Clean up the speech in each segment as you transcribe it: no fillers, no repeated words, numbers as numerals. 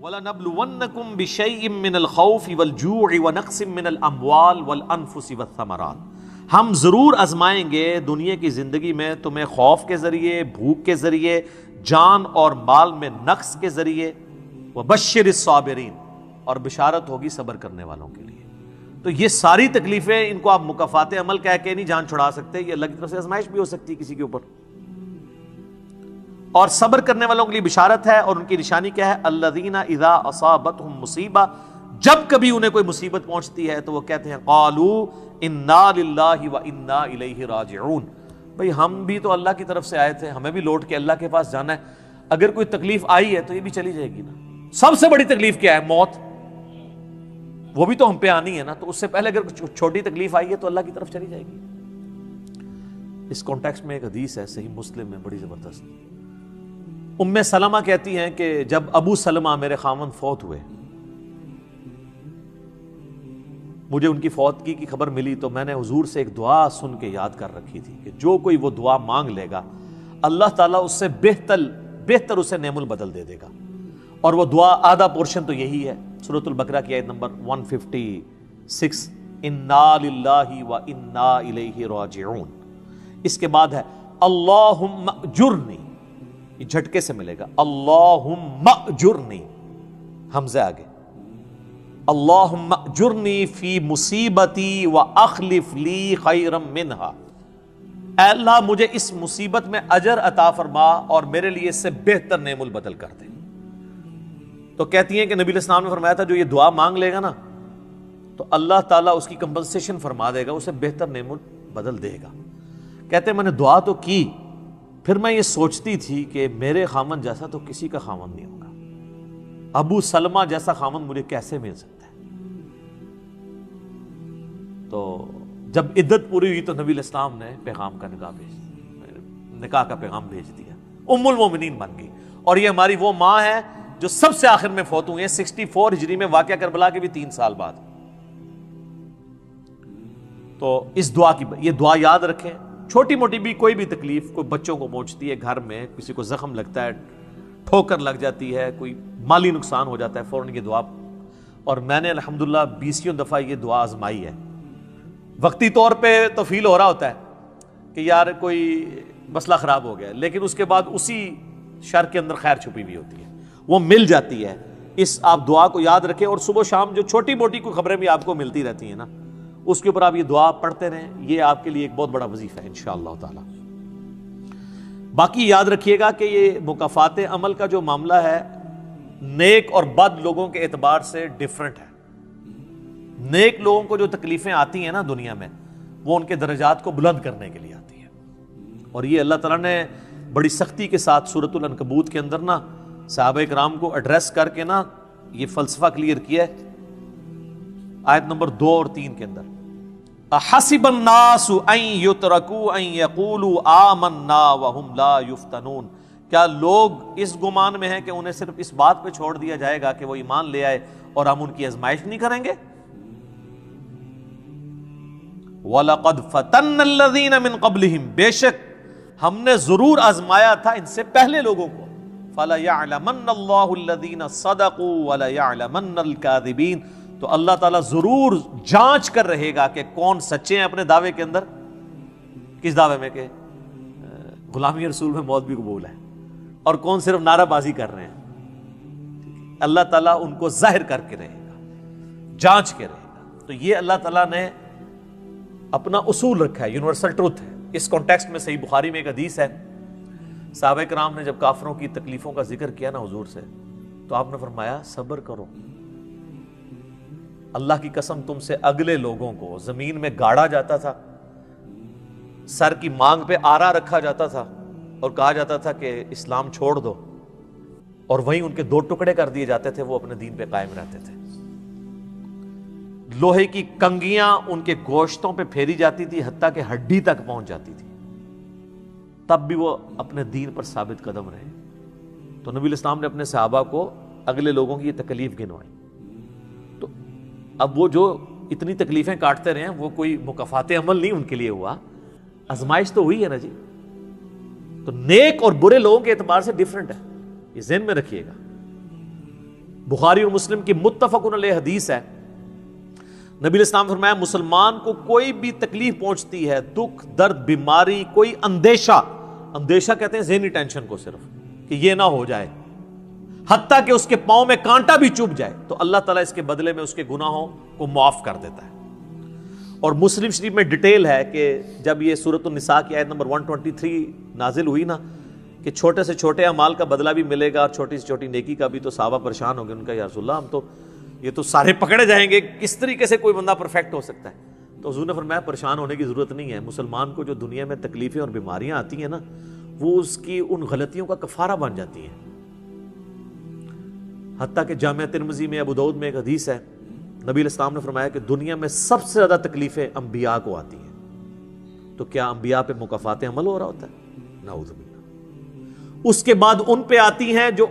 وَلَنَبْلُوَنَّكُمْ بِشَيْءٍ مِّنَ الْخَوْفِ وَالْجُوعِ وَنَقْصٍ مِّنَ الْأَمْوَالِ وَالْأَنفُسِ وَالثَّمَرَاتِ، ہم ضرور آزمائیں گے دنیا کی زندگی میں تمہیں خوف کے ذریعے، بھوک کے ذریعے، جان اور مال میں نقص کے ذریعے، وَبَشِّرِ الصَّابِرِينَ، اور بشارت ہوگی صبر کرنے والوں کے لیے۔ تو یہ ساری تکلیفیں، ان کو آپ مکافات عمل کہہ کے نہیں جان چھڑا سکتے، یہ اللہ کی طرف سے آزمائش بھی ہو سکتی ہے کسی کے اوپر۔ اور صبر کرنے والوں کے لیے بشارت ہے، اور ان کی نشانی کیا ہے؟ الذین اذا اصابتهم مصیبہ، جب کبھی انہیں کوئی مصیبت پہنچتی ہے تو وہ کہتے ہیں قالوا انا للہ وانا الیہ راجعون، بھئی ہم بھی تو اللہ کی طرف سے آئے تھے، ہمیں بھی لوٹ کے اللہ کے پاس جانا ہے، اگر کوئی تکلیف آئی ہے تو یہ بھی چلی جائے گی نا۔ سب سے بڑی تکلیف کیا ہے؟ موت، وہ بھی تو ہم پہ آنی ہے نا، تو اس سے پہلے اگر چھوٹی تکلیف آئی ہے تو اللہ کی طرف چلی جائے گی۔ اس کانٹیکسٹ میں ایک حدیث ہے صحیح مسلم میں بڑی زبردست، ام سلمہ کہتی ہیں کہ جب ابو سلمہ میرے خاوند فوت ہوئے، مجھے ان کی فوتگی کی خبر ملی تو میں نے حضور سے ایک دعا سن کے یاد کر رکھی تھی کہ جو کوئی وہ دعا مانگ لے گا اللہ تعالیٰ اس سے بہتر اسے نعم البدل دے دے گا، اور وہ دعا آدھا پورشن تو یہی ہے، سورۃ البقرہ کی آیت نمبر 156، انا للہ وانا الیہ راجعون۔ اس کے بعد ہے اللہم اجرنی، یہ جھٹکے سے ملے گا، اللہم اجرنی، حمزہ آگے، اللہم اجرنی فی مصیبتی واخلف لی خیرا منہا، اے اللہ مجھے اس مصیبت میں اجر عطا فرما اور میرے لیے اس سے بہتر نعم البدل کر دے۔ تو کہتی ہیں کہ نبی علیہ السلام نے فرمایا تھا جو یہ دعا مانگ لے گا نا تو اللہ تعالیٰ اس کی کمپنسیشن فرما دے گا، اسے بہتر نعم البدل دے گا۔ کہتے ہیں میں نے دعا تو کی، پھر میں یہ سوچتی تھی کہ میرے خامن جیسا تو کسی کا خامن نہیں ہوگا، ابو سلمہ جیسا خامن مجھے کیسے مل سکتا ہے۔ تو جب عدت پوری ہوئی تو نبی علیہ السلام نے پیغام کا نکاح کا پیغام بھیج دیا، ام المومنین بن گئی، اور یہ ہماری وہ ماں ہے جو سب سے آخر میں فوت ہوئی ہیں 64 ہجری میں، واقعہ کربلا کے بھی 3 سال بعد۔ تو اس دعا کی یہ دعا یاد رکھیں، چھوٹی موٹی بھی کوئی بھی تکلیف، کوئی بچوں کو پہنچتی ہے گھر میں، کسی کو زخم لگتا ہے، ٹھوکر لگ جاتی ہے، کوئی مالی نقصان ہو جاتا ہے، فوراً یہ دعا، اور میں نے الحمدللہ 20 دفعہ یہ دعا آزمائی ہے۔ وقتی طور پہ تو فیل ہو رہا ہوتا ہے کہ یار کوئی مسئلہ خراب ہو گیا، لیکن اس کے بعد اسی شر کے اندر خیر چھپی ہوئی ہوتی ہے، وہ مل جاتی ہے۔ اس آپ دعا کو یاد رکھیں، اور صبح شام جو چھوٹی موٹی کوئی خبریں بھی آپ کو ملتی رہتی ہیں نا، اس کے اوپر آپ یہ دعا پڑھتے رہیں، یہ آپ کے لیے ایک بہت بڑا وظیفہ ہے انشاءاللہ تعالی۔ باقی یاد رکھیے گا کہ یہ مکافات عمل کا جو معاملہ ہے نیک اور بد لوگوں کے اعتبار سے ڈیفرنٹ ہے۔ نیک لوگوں کو جو تکلیفیں آتی ہیں نا دنیا میں، وہ ان کے درجات کو بلند کرنے کے لیے آتی ہیں، اور یہ اللہ تعالیٰ نے بڑی سختی کے ساتھ سورۃ العنکبوت کے اندر نا صحابہ کرام کو ایڈریس کر کے نا یہ فلسفہ کلیئر کیا ہے، آیت نمبر 2 اور 3 کے اندر، احسب الناس ان یترکوا ان یقولوا آمنا وهم لا یفتنون، کیا لوگ اس گمان میں ہیں کہ انہیں صرف اس بات پہ چھوڑ دیا جائے گا کہ وہ ایمان لے آئے اور ہم ان کی آزمائش نہیں کریں گے؟ وَلَقَدْ فَتَنَّ الَّذِينَ مِن قَبْلِهِمْ، بے شک ہم نے ضرور آزمایا تھا ان سے پہلے لوگوں کو، فَلَيَعْلَمَنَّ اللَّهُ الَّذِينَ صَدَقُوا وَلَيَعْلَمَنَّ الْكَاذِبِينَ، تو اللہ تعالیٰ ضرور جانچ کر رہے گا کہ کون سچے ہیں اپنے دعوے کے اندر، کس دعوے میں کہ غلامی رسول میں موت بھی قبول ہے، اور کون صرف نعرہ بازی کر رہے ہیں۔ اللہ تعالیٰ ان کو ظاہر کر کے رہے گا، جانچ کے رہے گا۔ تو یہ اللہ تعالیٰ نے اپنا اصول رکھا ہے، یونیورسل ٹروتھ ہے۔ اس کانٹیکسٹ میں صحیح بخاری میں ایک حدیث ہے، صحابہ کرام نے جب کافروں کی تکلیفوں کا ذکر کیا نا حضور سے، تو آپ نے فرمایا صبر کرو، اللہ کی قسم تم سے اگلے لوگوں کو زمین میں گاڑا جاتا تھا، سر کی مانگ پہ آرا رکھا جاتا تھا اور کہا جاتا تھا کہ اسلام چھوڑ دو، اور وہیں ان کے 2 ٹکڑے کر دیے جاتے تھے، وہ اپنے دین پہ قائم رہتے تھے۔ لوہے کی کنگیاں ان کے گوشتوں پہ پھیری جاتی تھی، حتیٰ کہ ہڈی تک پہنچ جاتی تھی، تب بھی وہ اپنے دین پر ثابت قدم رہے۔ تو نبی علیہ السلام نے اپنے صحابہ کو اگلے لوگوں کی یہ تکلیف گنوائی۔ تو اب وہ جو اتنی تکلیفیں کاٹتے رہے ہیں وہ کوئی مکافات عمل نہیں ان کے لیے ہوا، آزمائش تو ہوئی ہے نا جی۔ تو نیک اور برے لوگوں کے اعتبار سے ڈیفرنٹ ہے، یہ ذہن میں رکھیے گا۔ بخاری اور مسلم کی متفق علیہ حدیث ہے، نبی علیہ السلام نے فرمایا مسلمان کو کوئی بھی تکلیف پہنچتی ہے، دکھ درد بیماری، کوئی اندیشہ کہتے ہیں ذہنی ٹینشن کو، صرف کہ یہ نہ ہو جائے، حتیٰ کہ اس کے پاؤں میں کانٹا بھی چبھ جائے، تو اللہ تعالیٰ اس کے بدلے میں اس کے گناہوں کو معاف کر دیتا ہے۔ اور مسلم شریف میں ڈیٹیل ہے کہ جب یہ سورۃ النساء کی آیت نمبر 123 نازل ہوئی نا، کہ چھوٹے سے چھوٹے اعمال کا بدلہ بھی ملے گا اور چھوٹی سے چھوٹی نیکی کا بھی، تو صحابہ پریشان ہو گئے، ان کا یا رسول اللہ ہم تو یہ تو سارے پکڑے جائیں گے، کس طریقے سے کوئی بندہ پرفیکٹ ہو سکتا ہے؟ تو حضور نے فرمایا پریشان ہونے کی ضرورت نہیں ہے، مسلمان کو جو دنیا میں تکلیفیں اور بیماریاں آتی ہیں نا، وہ اس کی ان غلطیوں کا کفارہ بن جاتی ہیں۔ حتیٰ کہ جامعہ ترمذی میں، ابو داؤد میں ایک حدیث ہے، نبی علیہ السلام نے فرمایا کہ دنیا میں سب سے زیادہ تکلیفیں انبیاء کو آتی ہیں، تو کیا انبیاء پہ مکافات عمل ہو رہا ہوتا ہے؟ نعوذ باللہ۔ اس کے بعد ان پہ آتی ہیں جو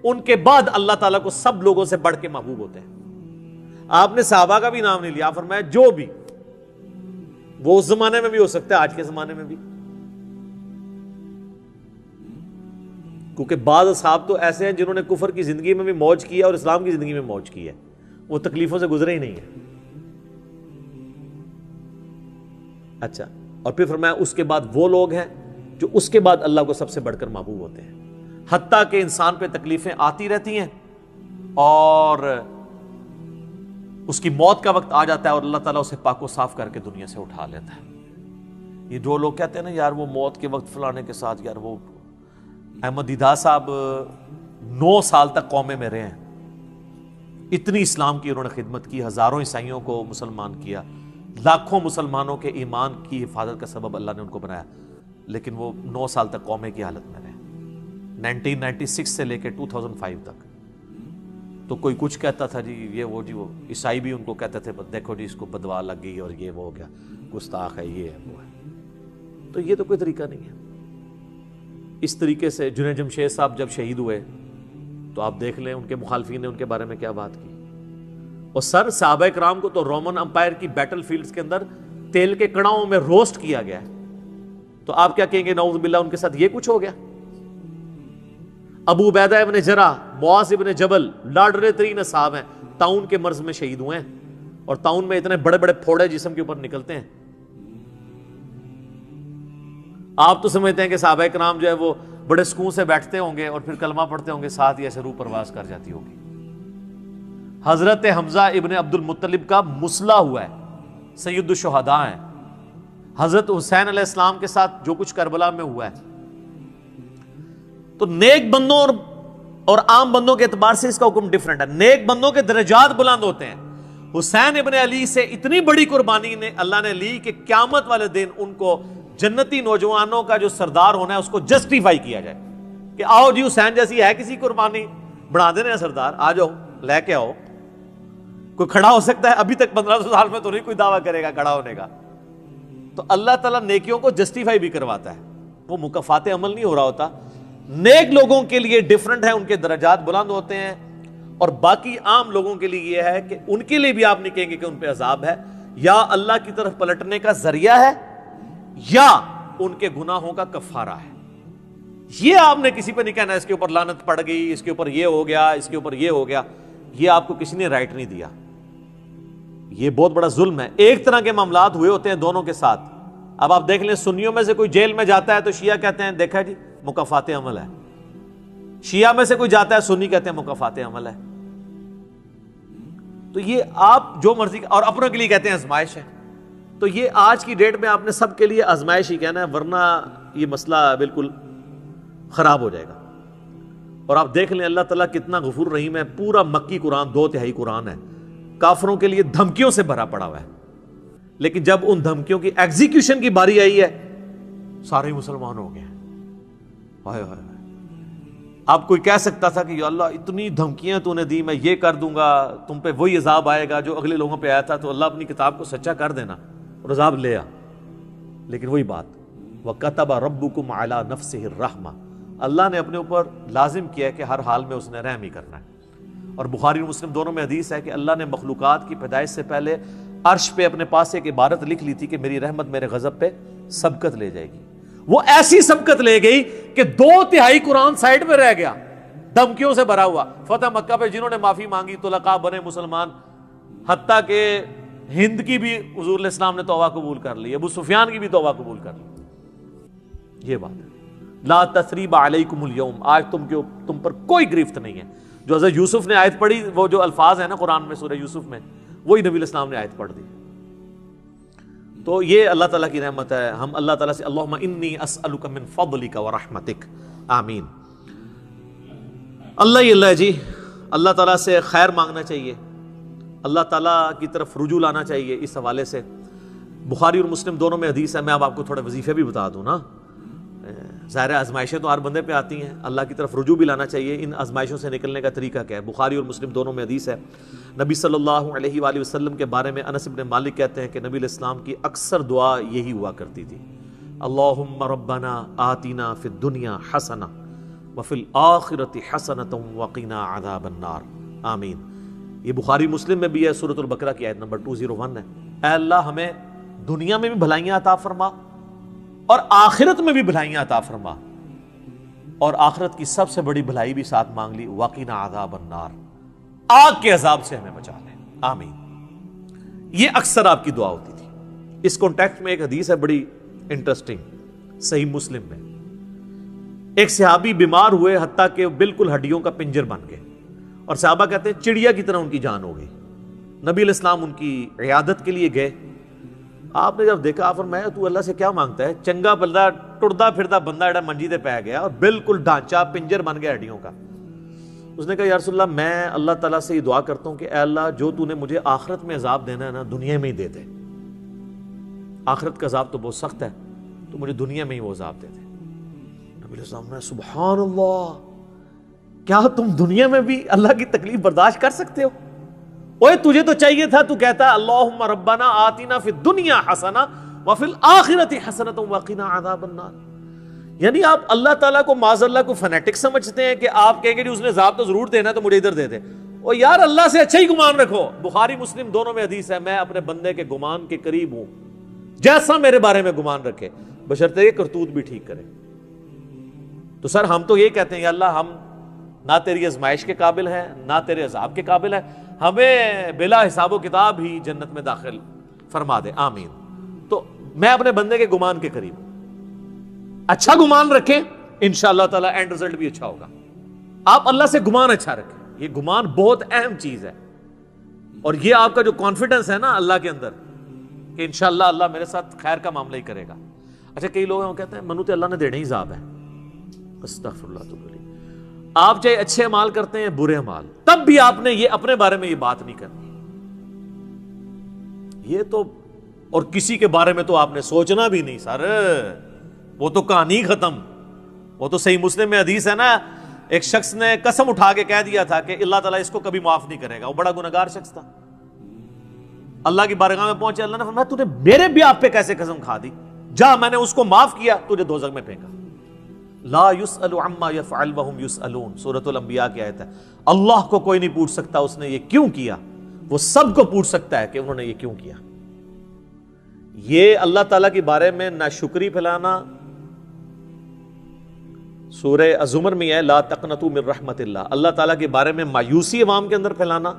ان کے بعد اللہ تعالیٰ کو سب لوگوں سے بڑھ کے محبوب ہوتے ہیں۔ آپ نے صحابہ کا بھی نام نہیں لیا، فرمایا جو بھی، وہ اس زمانے میں بھی ہو سکتا ہے، آج کے زمانے میں بھی، کیونکہ بعض اصحاب تو ایسے ہیں جنہوں نے کفر کی زندگی میں بھی موج کی ہے اور اسلام کی زندگی میں موج کی ہے، وہ تکلیفوں سے گزرے ہی نہیں ہے۔ اچھا، اور پھر فرمایا اس کے بعد وہ لوگ ہیں جو اس کے بعد اللہ کو سب سے بڑھ کر محبوب ہوتے ہیں، حتیٰ کہ انسان پہ تکلیفیں آتی رہتی ہیں اور اس کی موت کا وقت آ جاتا ہے اور اللہ تعالیٰ اسے پاک و صاف کر کے دنیا سے اٹھا لیتا ہے۔ یہ جو لوگ کہتے ہیں نا یار وہ موت کے وقت فلانے کے ساتھ، یار وہ احمد دیدہ صاحب 9 سال تک قومے میں رہے ہیں، اتنی اسلام کی انہوں نے خدمت کی، ہزاروں عیسائیوں کو مسلمان کیا، لاکھوں مسلمانوں کے ایمان کی حفاظت کا سبب اللہ نے ان کو بنایا، لیکن وہ 9 سال تک قومے کی حالت میں رہے، 1996 سے لے کے 2005 تک۔ تو کوئی کچھ کہتا تھا جی یہ وہ عیسائی بھی ان کو کہتے تھے دیکھو جی اس کو بدوا لگ گئی اور یہ وہ ہو گیا، گستاخ ہے، یہ ہے وہ ہے۔ تو یہ تو کوئی طریقہ نہیں ہے۔ اس طریقے سے جنید جمشید صاحب جب شہید ہوئے تو آپ دیکھ لیں ان کے مخالفین نے ان کے بارے میں کیا بات کی، اور صحابہ کرام کو تو رومن امپائر کی بیٹل فیلڈز کے اندر تیل کے کڑاؤں میں روسٹ کیا گیا ہے، تو آپ کیا کہیں گے نعوذ باللہ ان کے ساتھ یہ کچھ ہو گیا؟ ابو عبیدہ ابن جرح، معاذ ابن جبل لاڈلے ترین صاحب ہیں، طاعون کے مرض میں شہید ہوئے ہیں، اور طاعون میں اتنے بڑے بڑے پھوڑے جسم کے اوپر نکلتے ہیں۔ آپ تو سمجھتے ہیں کہ صحابہ کرام جو ہے وہ بڑے سکون سے بیٹھتے ہوں گے اور پھر کلمہ پڑھتے ہوں گے، ساتھ ہی ایسے روح پرواز کر جاتی ہوگی۔ حضرت حمزہ ابن عبد المطلب کا مسلح ہوا ہے، سید الشہداء ہیں۔ حضرت حسین علیہ السلام کے ساتھ جو کچھ کربلا میں ہوا ہے، تو نیک بندوں اور عام بندوں کے اعتبار سے اس کا حکم ڈیفرنٹ ہے۔ نیک بندوں کے درجات بلند ہوتے ہیں، حسین ابن علی سے اتنی بڑی قربانی نے اللہ نے لی کہ قیامت والے دن ان کو جنتی نوجوانوں کا جو سردار ہونا ہے اس کو جسٹیفائی کیا جائے کہ آؤ جی حسین جیسی ہے کسی قربانی، بنا دینا ہے سردار، آ جاؤ لے کے آؤ۔ کوئی کھڑا ہو سکتا ہے؟ ابھی تک 1500 سال میں تو نہیں کوئی دعویٰ کرے گا کھڑا ہونے کا۔ تو اللہ تعالیٰ نیکیوں کو جسٹیفائی بھی کرواتا ہے، وہ مکافات عمل نہیں ہو رہا ہوتا۔ نیک لوگوں کے لیے ڈیفرنٹ ہے، ان کے درجات بلند ہوتے ہیں، اور باقی عام لوگوں کے لیے یہ ہے کہ ان کے لیے بھی آپ نہیں کہیں گے کہ ان پہ عذاب ہے، یا اللہ کی طرف پلٹنے کا ذریعہ ہے، یا ان کے گناہوں کا کفارہ ہے۔ یہ آپ نے کسی پہ نہیں کہنا اس کے اوپر لعنت پڑ گئی، اس کے اوپر یہ ہو گیا، اس کے اوپر یہ ہو گیا، یہ آپ کو کسی نے رائٹ نہیں دیا۔ یہ بہت بڑا ظلم ہے۔ ایک طرح کے معاملات ہوئے ہوتے ہیں دونوں کے ساتھ۔ اب آپ دیکھ لیں سنیوں میں سے کوئی جیل میں جاتا ہے تو شیعہ کہتے ہیں دیکھا جی مکافات عمل ہے، شیعہ میں سے کوئی جاتا ہے سنی کہتے ہیں مکافات عمل ہے۔ تو یہ آپ جو مرضی، اور اپنوں کے لیے کہتے ہیں آزمائش ہے۔ تو یہ آج کی ڈیٹ میں آپ نے سب کے لیے آزمائش ہی کہنا ہے، ورنہ یہ مسئلہ بالکل خراب ہو جائے گا۔ اور آپ دیکھ لیں اللہ تعالیٰ کتنا غفور رحیم ہے، پورا مکی قرآن 2/3 قرآن ہے کافروں کے لیے دھمکیوں سے بھرا پڑا ہوا ہے، لیکن جب ان دھمکیوں کی ایگزیکیوشن کی باری آئی ہے سارے مسلمان ہو گئے ہیں۔ ہائے ہائے، آپ کوئی کہہ سکتا تھا کہ یا اللہ اتنی دھمکیاں تو نے دی، میں یہ کر دوں گا، تم پہ وہی عذاب آئے گا جو اگلے لوگوں پہ آیا تھا، تو اللہ اپنی کتاب کو سچا کر دینا اور عذاب لے آ۔ لیکن وہی بات، وَكَتَبَ رَبُّكُمْ عَلَى نَفْسِهِ الرَّحْمَةَ، اللہ نے اپنے اوپر لازم کیا کہ ہر حال میں اس نے رحم ہی کرنا ہے۔ اور بخاری اور مسلم دونوں میں حدیث ہے کہ اللہ نے مخلوقات کی پیدائش سے پہلے عرش پہ اپنے پاس ایک عبارت لکھ لی تھی کہ میری رحمت میرے غضب پہ سبقت لے جائے گی۔ وہ ایسی سبقت لے گئی کہ 2/3 قرآن سائڈ میں رہ گیا، دھمکیوں سے بھرا ہوا. فتح مکہ پہ جنہوں نے معافی مانگی طلقاء بنے مسلمان, حتیٰ کہ ہند کی بھی حضور علیہ السلام نے توبہ قبول کر لی, ابو سفیان کی بھی توبہ قبول کر لی. یہ بات ہے. لا تثریب علیکم اليوم, آج تم پر کوئی گرفت نہیں ہے. جو حضرت یوسف نے آیت پڑھی, وہ جو الفاظ ہیں نا قرآن میں سورہ یوسف میں, وہی نبی علیہ السلام نے آیت پڑھ دی. تو یہ اللہ تعالیٰ کی رحمت ہے. ہم اللہ تعالیٰ سے اللہم انی اسألک من فضلک ورحمتک, آمین. اللہ جی, اللہ تعالیٰ سے خیر مانگنا چاہیے, اللہ تعالیٰ کی طرف رجوع لانا چاہیے. اس حوالے سے بخاری اور مسلم دونوں میں حدیث ہے. میں اب آپ کو تھوڑے وظیفے بھی بتا دوں نا. ظاہر آزمائشیں تو ہر بندے پہ آتی ہیں, اللہ کی طرف رجوع بھی لانا چاہیے. ان آزمائشوں سے نکلنے کا طریقہ کیا ہے؟ بخاری اور مسلم دونوں میں حدیث ہے. نبی صلی اللہ علیہ وآلہ وسلم کے بارے میں انس بن مالک کہتے ہیں کہ نبی علیہ السلام کی اکثر دعا یہی ہوا کرتی تھی, اللہم ربنا آتنا فی الدنیا حسنہ وفی الآخرۃ حسنۃ وقنا عذاب النار, آمین. یہ بخاری مسلم میں بھی ہے, سورۃ البقرہ کی آیت نمبر 201 ہے. اے اللہ ہمیں دنیا میں بھی بھلائیاں عطا فرما اور آخرت میں بھی بھلائیاں عطا فرما, اور آخرت کی سب سے بڑی بھلائی بھی ساتھ مانگ لی, وقنا عذاب النار, آگ کے عذاب سے ہمیں بچا لے, آمین. یہ اکثر آپ کی دعا ہوتی تھی. اس کانٹیکسٹ میں ایک حدیث ہے بڑی انٹرسٹنگ, صحیح مسلم میں. ایک صحابی بیمار ہوئے حتیٰ کہ بالکل ہڈیوں کا پنجر بن گئے, اور صحابہ کہتے ہیں چڑیا کی طرح ان کی جان ہو گئی. نبی علیہ السلام ان کی عیادت کے لیے گئے. آپ نے جب دیکھا, آپ فرمایا تو اللہ سے کیا مانگتا ہے؟ چنگا بندہ, ٹردا پھردا بندہ ایڈا منجی دے پہ گیا اور بالکل ڈھانچہ پنجر بن گیا ہڈیوں کا. اس نے کہا یا رسول اللہ, میں اللہ تعالیٰ سے یہ دعا کرتا ہوں کہ اے اللہ جو تو نے مجھے آخرت میں عذاب دینا ہے نا, دنیا میں ہی دے دے. آخرت کا عذاب تو بہت سخت ہے, تو مجھے دنیا میں ہی وہ عذاب دے دے. نبی علیہ السلام نے سبحان اللہ, کیا تم دنیا میں بھی اللہ کی تکلیف برداشت کر سکتے ہو؟ اوے تجھے تو چاہیے تھا, تو کہتا اللہم ربنا آتنا فی الدنیا حسنہ وفی الآخرۃ حسنۃ وقنا عذاب النار. یعنی آپ اللہ تعالیٰ کو معاذ اللہ کو فنیٹک سمجھتے ہیں کہ آپ کہیں گے جی اس نے عذاب تو ضرور دینا, تو مجھے ادھر دے دے. او یار اللہ سے اچھا ہی گمان رکھو. بخاری مسلم دونوں میں حدیث ہے, میں اپنے بندے کے گمان کے قریب ہوں جیسا میرے بارے میں گمان رکھے, بشرطے یہ کرتوت بھی ٹھیک کرے. تو سر ہم تو یہ کہتے ہیں یا اللہ ہم نہ تیری آزمائش کے قابل ہیں نہ تیرے عذاب کے قابل ہیں, ہمیں بلا حساب و کتاب ہی جنت میں داخل فرما دے, آمین. تو میں اپنے بندے کے گمان کے قریب ہوں. اچھا گمان رکھیں, انشاءاللہ تعالی اینڈ رزلٹ بھی اچھا ہوگا. آپ اللہ سے گمان اچھا رکھیں, یہ گمان بہت اہم چیز ہے. اور یہ آپ کا جو کانفیڈنس ہے نا اللہ کے اندر کہ انشاءاللہ اللہ میرے ساتھ خیر کا معاملہ ہی کرے گا. اچھا کئی لوگ ہیں وہ کہتے ہیں منو تے اللہ نے دینے ہی عذاب ہے. استغفر اللہ. تو آپ چاہے اچھے اعمال کرتے ہیں برے اعمال, تب بھی آپ نے یہ اپنے بارے میں یہ بات نہیں کرنی. یہ تو اور کسی کے بارے میں تو آپ نے سوچنا بھی نہیں سر, وہ تو کہانی ختم. وہ تو صحیح مسلم میں حدیث ہے نا, ایک شخص نے قسم اٹھا کے کہہ دیا تھا کہ اللہ تعالیٰ اس کو کبھی معاف نہیں کرے گا. وہ بڑا گنہگار شخص تھا. اللہ کی بارگاہ میں پہنچے, اللہ نے فرمایا تو نے میرے بھی آپ پہ کیسے قسم کھا دی؟ جا, میں نے اس کو معاف کیا, تجھے دوزخ میں پھینکا. لا يسأل عما يفعل وهم يسألون, سورۃ الانبیاء کی آیت ہے. اللہ کو کوئی نہیں پوچھ سکتا اس نے یہ کیوں کیا, وہ سب کو پوچھ سکتا ہے کہ انہوں نے یہ کیوں کیا. یہ اللہ تعالیٰ کے بارے میں ناشکری پھیلانا سورہ الزمر میں ہے, لا تقنطوا من رحمت اللہ, اللہ تعالیٰ کے بارے میں مایوسی عوام کے اندر پھیلانا.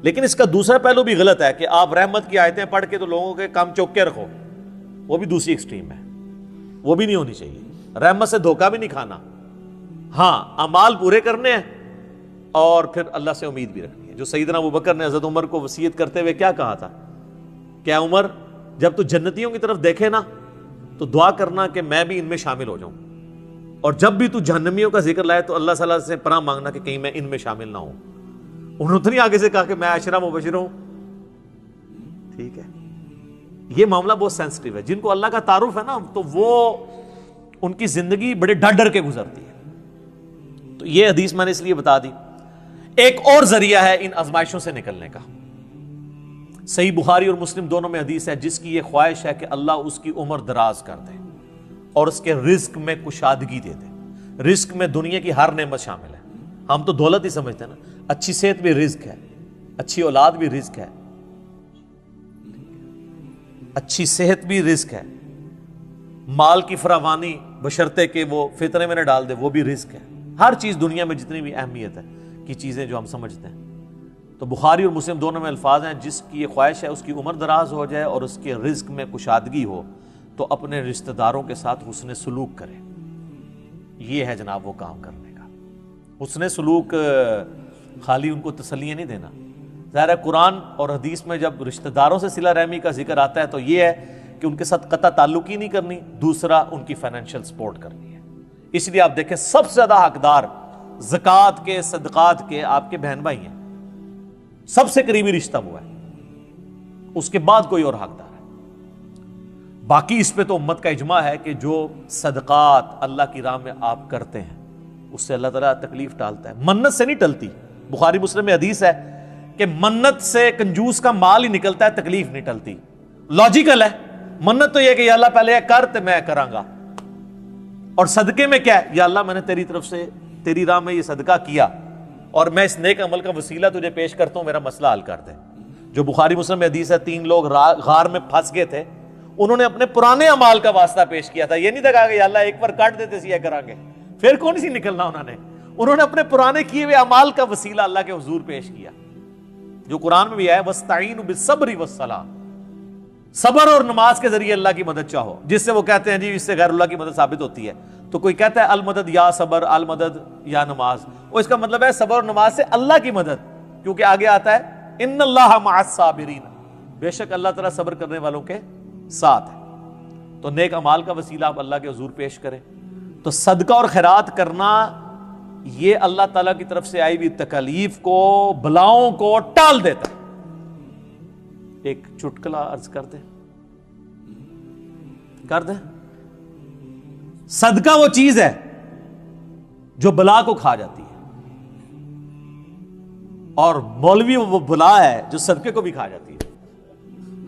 لیکن اس کا دوسرا پہلو بھی غلط ہے کہ آپ رحمت کی آیتیں پڑھ کے تو لوگوں کے کام چوک کے رکھو, وہ بھی دوسری ایکسٹریم ہے, وہ بھی نہیں ہونی چاہیے. رحمت سے دھوکہ بھی نہیں کھانا, ہاں اعمال پورے کرنے ہیں اور پھر اللہ سے امید بھی رکھنی ہے. جو سیدنا ابوبکر نے حضرت عمر کو وصیت کرتے ہوئے کیا کہا تھا, کیا عمر جب تو جنتیوں کی طرف دیکھے نا تو دعا کرنا کہ میں بھی ان میں شامل ہو جاؤں, اور جب بھی تو جہنمیوں کا ذکر لائے تو اللہ صلی اللہ علیہ وسلم سے پناہ مانگنا کہ کہیں میں ان میں شامل نہ ہوں. انہوں نے آگے سے کہا کہ میں عشرہ مبشر ہوں. ٹھیک ہے, یہ معاملہ بہت سینسٹیو ہے. جن کو اللہ کا تعارف ہے نا تو وہ ان کی زندگی بڑے ڈر ڈر کے گزرتی ہے. تو یہ حدیث میں نے اس لیے بتا دی. ایک اور ذریعہ ہے ان آزمائشوں سے نکلنے کا. صحیح بخاری اور مسلم دونوں میں حدیث ہے, جس کی یہ خواہش ہے کہ اللہ اس کی عمر دراز کر دے اور اس کے رزق میں کشادگی دے دے. رزق میں دنیا کی ہر نعمت شامل ہے. ہم تو دولت ہی سمجھتے ہیں نا, اچھی صحت بھی رزق ہے, اچھی اولاد بھی رزق ہے, اچھی صحت بھی رزق ہے, مال کی فراوانی بشرطے کہ وہ فطرے میں نہ ڈال دے وہ بھی رزق ہے. ہر چیز دنیا میں جتنی بھی اہمیت ہے کی چیزیں جو ہم سمجھتے ہیں. تو بخاری اور مسلم دونوں میں الفاظ ہیں جس کی یہ خواہش ہے اس کی عمر دراز ہو جائے اور اس کے رزق میں کشادگی ہو تو اپنے رشتہ داروں کے ساتھ حسن سلوک کرے. یہ ہے جناب وہ کام کرنے کا. حسن سلوک خالی ان کو تسلیاں نہیں دینا. ظاہر ہے قرآن اور حدیث میں جب رشتہ داروں سے صلہ رحمی کا ذکر آتا ہے تو یہ ہے کہ ان کے ساتھ قطع تعلق ہی نہیں کرنی, دوسرا ان کی فائنینشیل سپورٹ کرنی ہے. اس لیے آپ دیکھیں سب سے زیادہ حقدار زکوٰۃ کے صدقات کے آپ کے بہن بھائی ہیں, سب سے قریبی رشتہ وہ ہے, اس کے بعد کوئی اور حقدار ہے. باقی اس پہ تو امت کا اجماع ہے کہ جو صدقات اللہ کی راہ میں آپ کرتے ہیں اس سے اللہ تعالیٰ تکلیف ٹالتا ہے. منت سے نہیں ٹلتی. بخاری مسلم میں حدیث ہے کہ منت سے کنجوس کا مال ہی نکلتا ہے, تکلیف نہیں ٹلتی. لاجیکل ہے. منت تو یہ کہ یا اللہ پہلے یہ کر تو میں کراں گا, اور صدقے میں کیا ہے, یا اللہ میں نے تیری طرف سے تیری راہ میں یہ صدقہ کیا اور میں اس نیک عمل کا وسیلہ تجھے پیش کرتا ہوں, میرا مسئلہ حل کر دے. جو بخاری مسلم میں حدیث ہے 3 لوگ غار میں پھنس گئے تھے, انہوں نے اپنے پرانے اعمال کا واسطہ پیش کیا تھا. یہ نہیں کہا کہ یا اللہ ایک بار کاٹ دیتے سی یہ کریں گے, پھر کون سی نکلنا. انہوں نے اپنے پرانے کیے ہوئے اعمال کا وسیلہ اللہ کے حضور پیش کیا, جو قرآن میں بھی ہے وَاسْتَعِينُوا بِالصَّبْرِ وَالصَّلَاةِ. صبر اور نماز کے ذریعے اللہ کی مدد چاہو, جس سے وہ کہتے ہیں جی اس سے غیر اللہ کی مدد ثابت ہوتی ہے. تو کوئی کہتا ہے المدد یا صبر, المدد یا نماز, وہ اس کا مطلب ہے صبر اور نماز سے اللہ کی مدد, کیونکہ آگے آتا ہے ان اللہ مع الصابرین, بے شک اللہ تعالیٰ صبر کرنے والوں کے ساتھ ہے. تو نیک اعمال کا وسیلہ آپ اللہ کے حضور پیش کریں. تو صدقہ اور خیرات کرنا یہ اللہ تعالیٰ کی طرف سے آئی ہوئی تکالیف کو, بلاؤں کو ٹال دیتا ہے. ایک چٹکلا عرض کر دیں. صدقہ وہ چیز ہے جو بلا کو کھا جاتی ہے, اور مولوی وہ بلا ہے جو صدقے کو بھی کھا جاتی ہے.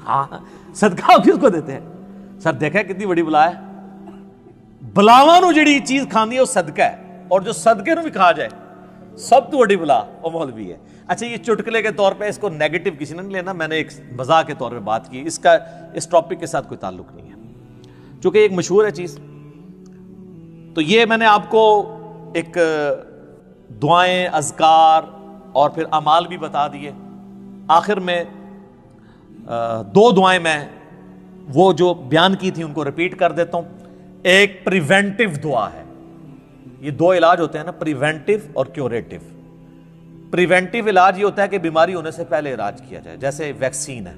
ہاں, صدقہ کس کو دیتے ہیں؟ سر دیکھا کتنی بڑی بلا ہے. بلاواں نو جڑی چیز کھاندی ہے وہ صدقہ ہے, اور جو صدقے نو بھی کھا جائے سب تو بڑی بلا وہ مولوی ہے. اچھا, یہ چٹکلے کے طور پہ اس کو نیگیٹو کسی نے نہیں لینا, میں نے ایک مزاح کے طور پہ بات کی, اس کا اس ٹاپک کے ساتھ کوئی تعلق نہیں ہے, چونکہ ایک مشہور ہے چیز. تو یہ میں نے آپ کو ایک دعائیں, اذکار اور پھر اعمال بھی بتا دیے. آخر میں 2 دعائیں میں وہ جو بیان کی تھی ان کو ریپیٹ کر دیتا ہوں. ایک پریونٹیو دعا ہے. یہ 2 علاج ہوتے ہیں نا, پریونٹیو اور کیوریٹیو. پریونٹیو علاج یہ ہوتا ہے کہ بیماری ہونے سے پہلے علاج کیا جائے, جیسے ویکسین ہے.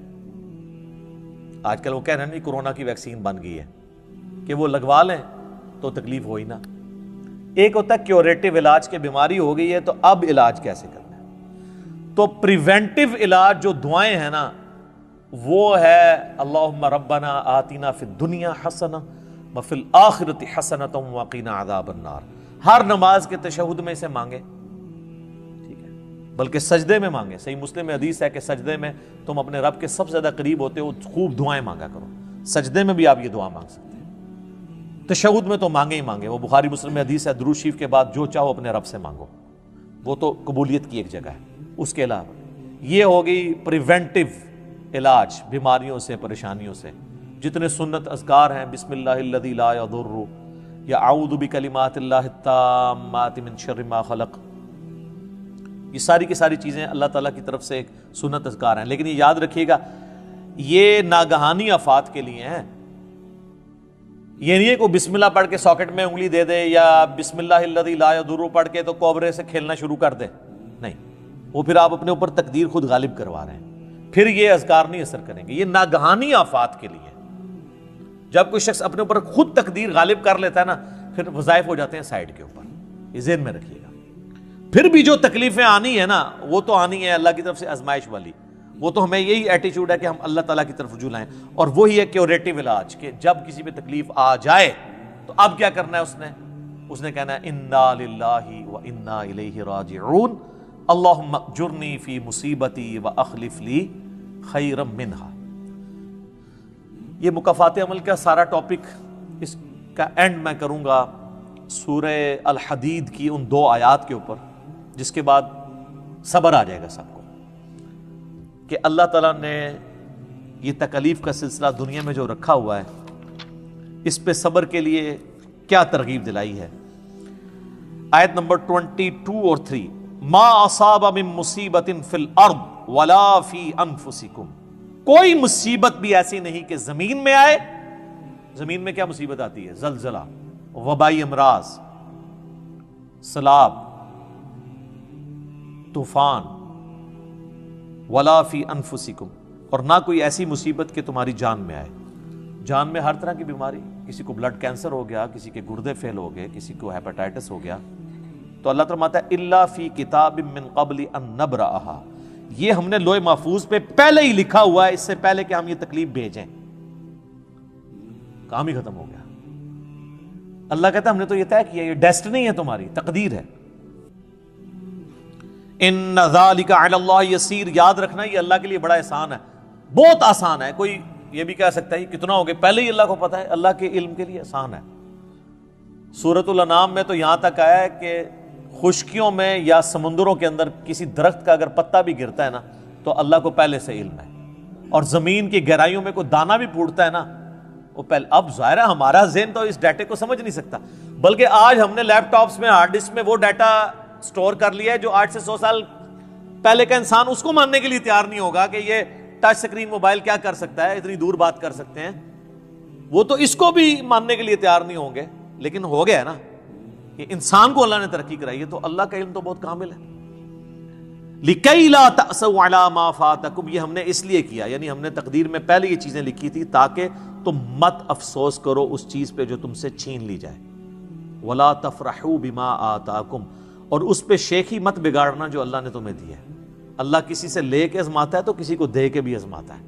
آج کل وہ کہہ رہے ہیں کورونا کی ویکسین بن گئی ہے کہ وہ لگوا لیں تو تکلیف ہوئی نہ. ایک ہوتا ہے کیوریٹیو علاج کہ بیماری ہو گئی ہے تو اب علاج کیسے کرنا ہے. تو پریونٹیو علاج جو دعائیں ہیں نا وہ ہے اللہم ربنا آتنا فی الدنیا حسنہ وفی الآخرۃ حسنۃ وقنا عذاب النار. ہر نماز کے تشہد میں اسے مانگے, ٹھیک ہے, بلکہ سجدے میں مانگے. صحیح مسلم میں حدیث ہے کہ سجدے میں تم اپنے رب کے سب سے زیادہ قریب ہوتے ہو, خوب دعائیں مانگا کرو. سجدے میں بھی آپ یہ دعا مانگ سکتے ہیں, تشہد میں تو مانگے ہی مانگے. وہ بخاری مسلم میں حدیث ہے درود شریف کے بعد جو چاہو اپنے رب سے مانگو, وہ تو قبولیت کی ایک جگہ ہے. اس کے علاوہ یہ ہو گئی پریونٹیو علاج بیماریوں سے, پریشانیوں سے. جتنے سنت اذکار ہیں, بسم اللہ الذی لا یضر یا اعوذ بکلمات اللہ التامات من شر ما خلق, یہ ساری کی ساری چیزیں اللہ تعالیٰ کی طرف سے ایک سنت اذکار ہیں. لیکن یہ یاد رکھیے گا یہ ناگہانی آفات کے لیے ہیں. یہ نہیں ہے کہ بسم اللہ پڑھ کے ساکٹ میں انگلی دے دے یا بسم اللہ الذی لا یضر پڑھ کے تو کوبرے سے کھیلنا شروع کر دے. نہیں, وہ پھر آپ اپنے اوپر تقدیر خود غالب کروا رہے ہیں, پھر یہ اذکار نہیں اثر کریں گے. یہ ناگہانی آفات کے لیے. جب کوئی شخص اپنے اوپر خود تقدیر غالب کر لیتا ہے نا پھر وظائف ہو جاتے ہیں سائڈ کے اوپر. یہ ذہن میں رکھیے گا. پھر بھی جو تکلیفیں آنی ہے نا وہ تو آنی ہے اللہ کی طرف سے آزمائش والی. وہ تو ہمیں یہی ایٹیچیوڈ ہے کہ ہم اللہ تعالیٰ کی طرف رجوع لائیں, اور وہی ہے کیوریٹیو علاج کہ جب کسی پہ تکلیف آ جائے تو اب کیا کرنا ہے. اس نے کہنا ہے انا للہ و انا الیہ راجعون اللہم اجرنی فی مصیبتی و اخلف لی خیرا منہا. یہ مکافات عمل کا سارا ٹاپک, اس کا اینڈ میں کروں گا سورہ الحدید کی ان 2 آیات کے اوپر, جس کے بعد صبر آ جائے گا سب کو کہ اللہ تعالیٰ نے یہ تکلیف کا سلسلہ دنیا میں جو رکھا ہوا ہے اس پہ صبر کے لیے کیا ترغیب دلائی ہے. آیت نمبر 22 اور 3، ما اصاب من مصیبت فی الارض ولا فی انفسکم، کوئی مصیبت بھی ایسی نہیں کہ زمین میں آئے۔ زمین میں کیا مصیبت آتی ہے؟ زلزلہ، وبائی امراض، سیلاب، طوفان، ولا فی انفسکم، اور نہ کوئی ایسی مصیبت کہ تمہاری جان میں آئے۔ جان میں ہر طرح کی بیماری، کسی کو بلڈ کینسر ہو گیا، کسی کے گردے فیل ہو گئے، کسی کو ہیپاٹائٹس ہو گیا، تو اللہ فرماتا ہے الا فی کتاب من قبل ان نبرأھا، یہ ہم نے لوح محفوظ پہ پہلے ہی لکھا ہوا ہے، اس سے پہلے کہ ہم یہ تکلیف بھیجیں۔ کام ہی ختم ہو گیا۔ اللہ کہتا ہے ہم نے تو یہ طے کیا، یہ ڈیسٹنی ہے، تمہاری تقدیر ہے۔ ان ذالک علی اللہ یسیر، یاد رکھنا یہ اللہ کے لیے بڑا احسان ہے، بہت آسان ہے۔ کوئی یہ بھی کہہ سکتا ہے کتنا ہو گیا، پہلے ہی اللہ کو پتا ہے، اللہ کے علم کے لیے آسان ہے۔ سورۃ الانعام میں تو یہاں تک آیا ہے کہ خشکیوں میں یا سمندروں کے اندر کسی درخت کا اگر پتا بھی گرتا ہے نا تو اللہ کو پہلے سے علم ہے، اور زمین کی گہرائیوں میں کوئی دانہ بھی پھوٹتا ہے نا وہ پہلے۔ اب ظاہر ہے ہمارا ذہن تو اس ڈیٹے کو سمجھ نہیں سکتا، بلکہ آج ہم نے لیپ ٹاپس میں، ہارڈ ڈسک میں وہ ڈیٹا سٹور کر لیا ہے جو 8 سے 100 سال پہلے کا انسان اس کو ماننے کے لیے تیار نہیں ہوگا کہ یہ ٹچ سکرین موبائل کیا کر سکتا ہے، اتنی دور بات کر سکتے ہیں، وہ تو اس کو بھی ماننے کے لیے تیار نہیں ہوں گے۔ لیکن ہو گیا ہے نا کہ انسان کو اللہ نے ترقی کرائی ہے، تو اللہ کا علم تو بہت کامل ہے۔ لِكَيْ لَا تَأْسَوْا عَلَىٰ مَا فَاتَكُمْ، یہ ہم نے اس لیے کیا، یعنی ہم نے تقدیر میں پہلے یہ چیزیں لکھی تھی تاکہ تم مت افسوس کرو اس چیز پہ جو تم سے چھین لی جائے۔ وَلَا تَفْرَحُوا بِمَا آتَاكُمْ، اور اس پہ شیخی مت بگاڑنا جو اللہ نے تمہیں دی ہے۔ اللہ کسی سے لے کے ازماتا ہے تو کسی کو دے کے بھی ازماتا ہے۔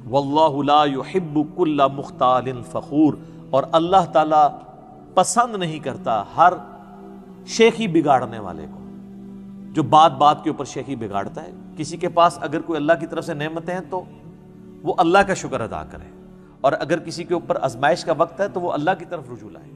وَاللَّهُ لَا يُحِبُّ كُلَّ مُخْتَالٍ فَخُورٍ، اور اللہ تعالیٰ پسند نہیں کرتا ہر شیخی بگاڑنے والے کو، جو بات بات کے اوپر شیخی بگاڑتا ہے۔ کسی کے پاس اگر کوئی اللہ کی طرف سے نعمتیں ہیں تو وہ اللہ کا شکر ادا کرے، اور اگر کسی کے اوپر آزمائش کا وقت ہے تو وہ اللہ کی طرف رجوع لائے۔